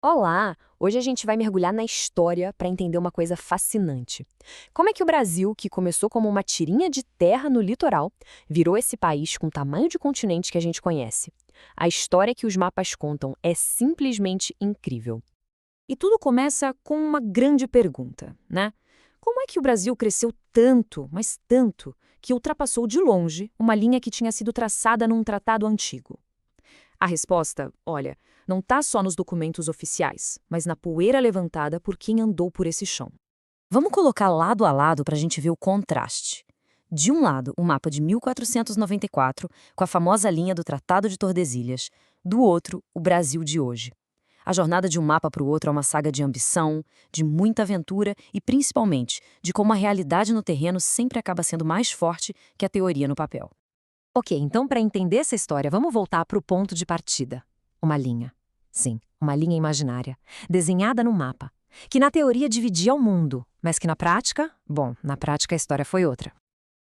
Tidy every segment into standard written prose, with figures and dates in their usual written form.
Olá! Hoje a gente vai mergulhar na história para entender uma coisa fascinante. Como é que o Brasil, que começou como uma tirinha de terra no litoral, virou esse país com o tamanho de continente que a gente conhece? A história que os mapas contam é simplesmente incrível. E tudo começa com uma grande pergunta, né? Como é que o Brasil cresceu tanto, mas tanto, que ultrapassou de longe uma linha que tinha sido traçada num tratado antigo? A resposta, olha, não está só nos documentos oficiais, mas na poeira levantada por quem andou por esse chão. Vamos colocar lado a lado para a gente ver o contraste. De um lado, o mapa de 1494, com a famosa linha do Tratado de Tordesilhas. Do outro, o Brasil de hoje. A jornada de um mapa para o outro é uma saga de ambição, de muita aventura e, principalmente, de como a realidade no terreno sempre acaba sendo mais forte que a teoria no papel. Ok, então para entender essa história, vamos voltar para o ponto de partida. Uma linha. Sim, uma linha imaginária, desenhada no mapa, que na teoria dividia o mundo, mas que na prática, bom, na prática a história foi outra.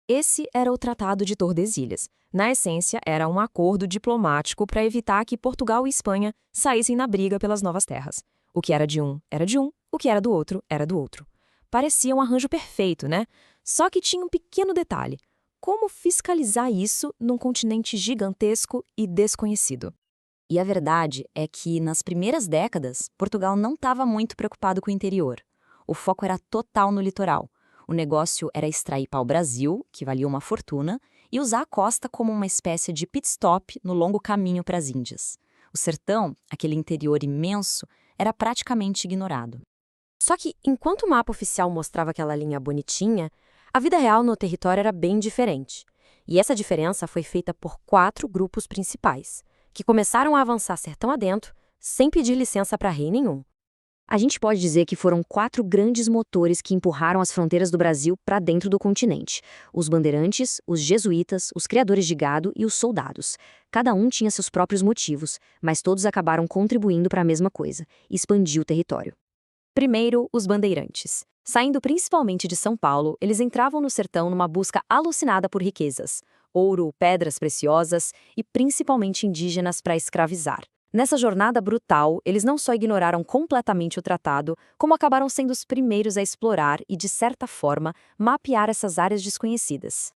Esse era o Tratado de Tordesilhas. Na essência, era um acordo diplomático para evitar que Portugal e Espanha saíssem na briga pelas novas terras. O que era de um, era de um, o que era do outro, era do outro. Parecia um arranjo perfeito, né? Só que tinha um pequeno detalhe. Como fiscalizar isso num continente gigantesco e desconhecido? E a verdade é que, nas primeiras décadas, Portugal não estava muito preocupado com o interior. O foco era total no litoral. O negócio era extrair pau-brasil, que valia uma fortuna, e usar a costa como uma espécie de pit stop no longo caminho para as Índias. O sertão, aquele interior imenso, era praticamente ignorado. Só que, enquanto o mapa oficial mostrava aquela linha bonitinha, a vida real no território era bem diferente. E essa diferença foi feita por 4 grupos principais, que começaram a avançar sertão adentro, sem pedir licença para rei nenhum. A gente pode dizer que foram 4 grandes motores que empurraram as fronteiras do Brasil para dentro do continente: os bandeirantes, os jesuítas, os criadores de gado e os soldados. Cada um tinha seus próprios motivos, mas todos acabaram contribuindo para a mesma coisa: expandir o território. Primeiro, os bandeirantes. Saindo principalmente de São Paulo, eles entravam no sertão numa busca alucinada por riquezas, ouro, pedras preciosas e principalmente indígenas para escravizar. Nessa jornada brutal, eles não só ignoraram completamente o tratado, como acabaram sendo os primeiros a explorar e, de certa forma, mapear essas áreas desconhecidas.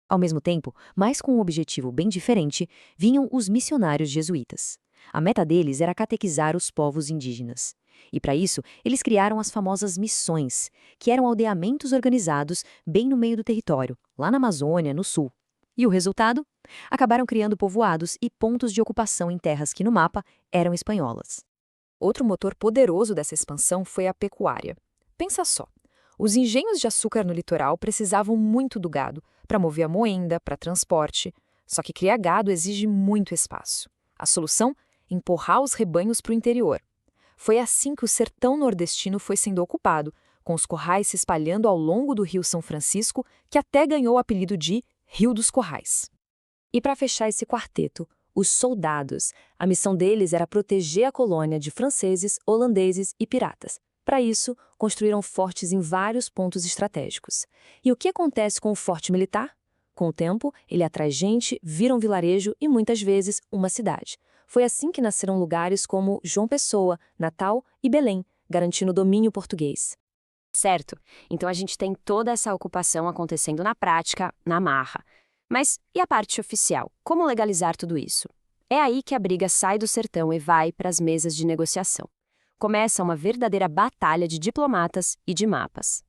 Ao mesmo tempo, mas com um objetivo bem diferente, vinham os missionários jesuítas. A meta deles era catequizar os povos indígenas. E para isso, eles criaram as famosas missões, que eram aldeamentos organizados bem no meio do território, lá na Amazônia, no sul. E o resultado? Acabaram criando povoados e pontos de ocupação em terras que no mapa eram espanholas. Outro motor poderoso dessa expansão foi a pecuária. Pensa só, os engenhos de açúcar no litoral precisavam muito do gado para mover a moenda, para transporte. Só que criar gado exige muito espaço. A solução? Empurrar os rebanhos para o interior. Foi assim que o sertão nordestino foi sendo ocupado, com os currais se espalhando ao longo do Rio São Francisco, que até ganhou o apelido de Rio dos Currais. E para fechar esse quarteto, os soldados. A missão deles era proteger a colônia de franceses, holandeses e piratas. Para isso, construíram fortes em vários pontos estratégicos. E o que acontece com o forte militar? Com o tempo, ele atrai gente, vira um vilarejo e, muitas vezes, uma cidade. Foi assim que nasceram lugares como João Pessoa, Natal e Belém, garantindo o domínio português. Certo, então a gente tem toda essa ocupação acontecendo na prática, na marra. Mas e a parte oficial? Como legalizar tudo isso? É aí que a briga sai do sertão e vai para as mesas de negociação. Começa uma verdadeira batalha de diplomatas e de mapas.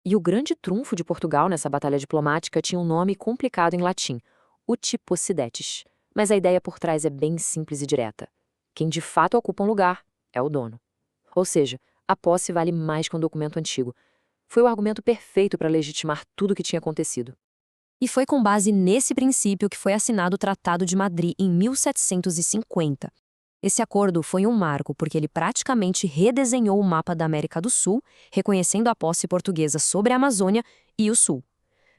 E o grande trunfo de Portugal nessa batalha diplomática tinha um nome complicado em latim, o Tipo-Sidetes. Mas a ideia por trás é bem simples e direta. Quem de fato ocupa um lugar é o dono. Ou seja, a posse vale mais que um documento antigo. Foi o argumento perfeito para legitimar tudo o que tinha acontecido. E foi com base nesse princípio que foi assinado o Tratado de Madrid em 1750. Esse acordo foi um marco porque ele praticamente redesenhou o mapa da América do Sul, reconhecendo a posse portuguesa sobre a Amazônia e o Sul.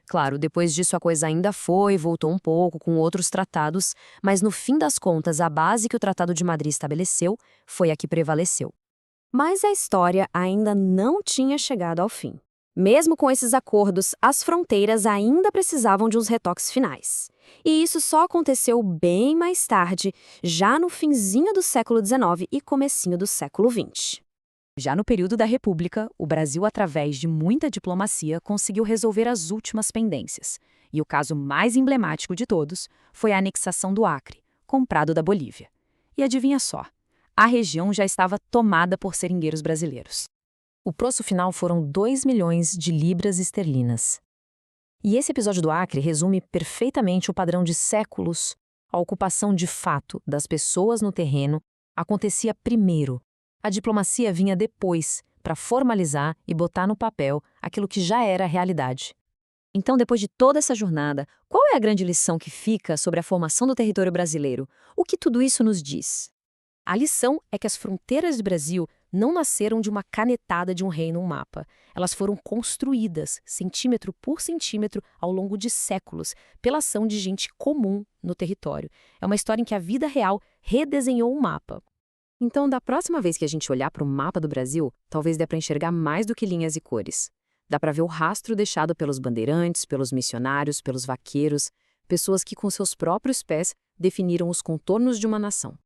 Claro, depois disso a coisa ainda voltou um pouco com outros tratados, mas no fim das contas a base que o Tratado de Madrid estabeleceu foi a que prevaleceu. Mas a história ainda não tinha chegado ao fim. Mesmo com esses acordos, as fronteiras ainda precisavam de uns retoques finais. E isso só aconteceu bem mais tarde, já no finzinho do século XIX e comecinho do século XX. Já no período da República, o Brasil, através de muita diplomacia, conseguiu resolver as últimas pendências. E o caso mais emblemático de todos foi a anexação do Acre, comprado da Bolívia. E adivinha só, a região já estava tomada por seringueiros brasileiros. O preço final foram 2 milhões de libras esterlinas. E esse episódio do Acre resume perfeitamente o padrão de séculos. A ocupação de fato das pessoas no terreno acontecia primeiro. A diplomacia vinha depois, para formalizar e botar no papel aquilo que já era realidade. Então, depois de toda essa jornada, qual é a grande lição que fica sobre a formação do território brasileiro? O que tudo isso nos diz? A lição é que as fronteiras do Brasil não nasceram de uma canetada de um rei num mapa. Elas foram construídas, centímetro por centímetro, ao longo de séculos, pela ação de gente comum no território. É uma história em que a vida real redesenhou o mapa. Então, da próxima vez que a gente olhar para o mapa do Brasil, talvez dê para enxergar mais do que linhas e cores. Dá para ver o rastro deixado pelos bandeirantes, pelos missionários, pelos vaqueiros, pessoas que com seus próprios pés definiram os contornos de uma nação.